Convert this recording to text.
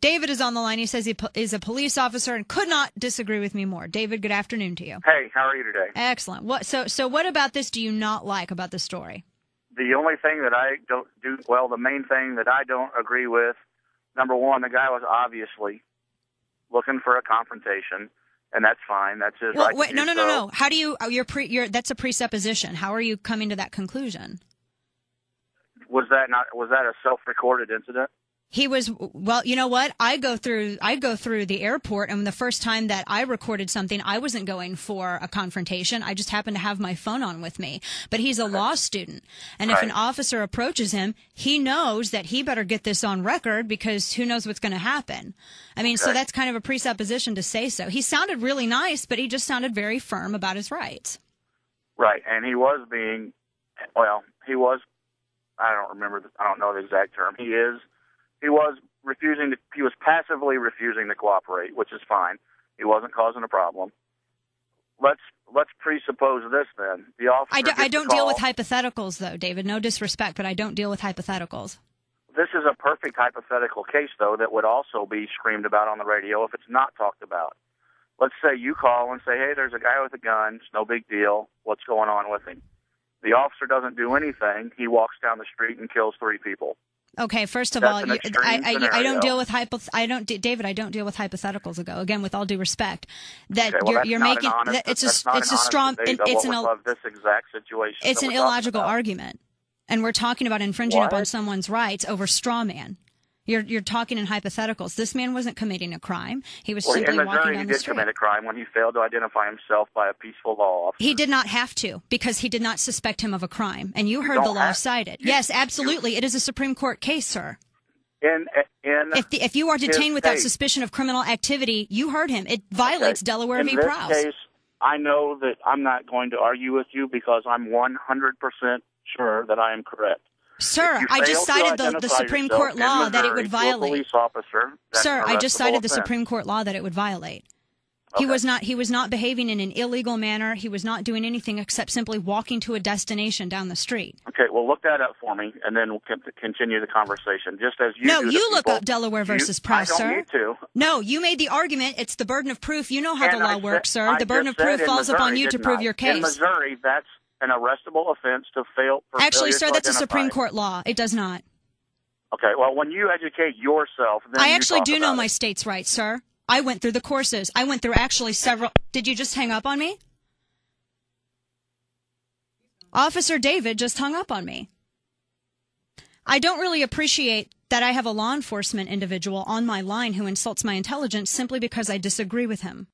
David is on the line. He says he is a police officer and could not disagree with me more. David, good afternoon to you. Hey, how are you today? Excellent. So what about this do you not like about the story? The only thing that I don't do, well, the main thing that I don't agree with, number one, the guy was obviously looking for a confrontation, and that's fine. That's his right to do so. No. How do you, that's a presupposition. How are you coming to that conclusion? Was that a self-recorded incident? He was, well, you know what? I go through the airport, and the first time that I recorded something, I wasn't going for a confrontation. I just happened to have my phone on with me. But he's a law student. And if an officer approaches him, he knows that he better get this on record because who knows what's going to happen. I mean, so that's kind of a presupposition to say so. He sounded really nice, but he just sounded very firm about his rights. Right. And he was I don't know the exact term. He was passively refusing to cooperate, which is fine. He wasn't causing a problem. Let's presuppose this then. The officer I don't deal with hypotheticals, though, David. No disrespect, but I don't deal with hypotheticals. This is a perfect hypothetical case, though, that would also be screamed about on the radio if it's not talked about. Let's say you call and say, hey, there's a guy with a gun. It's no big deal. What's going on with him? The officer doesn't do anything. He walks down the street and kills 3 people. Okay, first of all, I don't deal with David, I don't deal with hypotheticals again, with all due respect. That you're making it's an illogical argument. And we're talking about infringing upon someone's rights over straw man. You're talking in hypotheticals. This man wasn't committing a crime. He was simply walking down the street. In Missouri, he did commit a crime when he failed to identify himself by a peaceful law officer. He did not have to, because he did not suspect him of a crime. And you heard the law cited. Yes, absolutely. It is a Supreme Court case, sir. If you are detained without suspicion of criminal activity, you heard him. It violates Delaware v. Prowse. In this case, I know that I'm not going to argue with you because I'm 100% sure that I am correct. Sir, I just cited the Supreme Court law that it would violate. Sir, I just cited the Supreme Court law that it would violate. Okay. He was not behaving in an illegal manner. He was not doing anything except simply walking to a destination down the street. Okay, well, look that up for me, and then we'll continue the conversation. Just as you look up Delaware versus Prowse, sir. I don't need to. No, you made the argument. It's the burden of proof. You know how the law works, sir. The burden of proof falls upon you to prove your case. In Missouri, that's an arrestable offense to fail. Actually, sir, that's a Supreme Court law. It does not. Okay, well, when you educate yourself, then I actually do know my state's rights, sir. I went through the courses. I went through actually several. Did you just hang up on me? Officer David just hung up on me. I don't really appreciate that I have a law enforcement individual on my line who insults my intelligence simply because I disagree with him.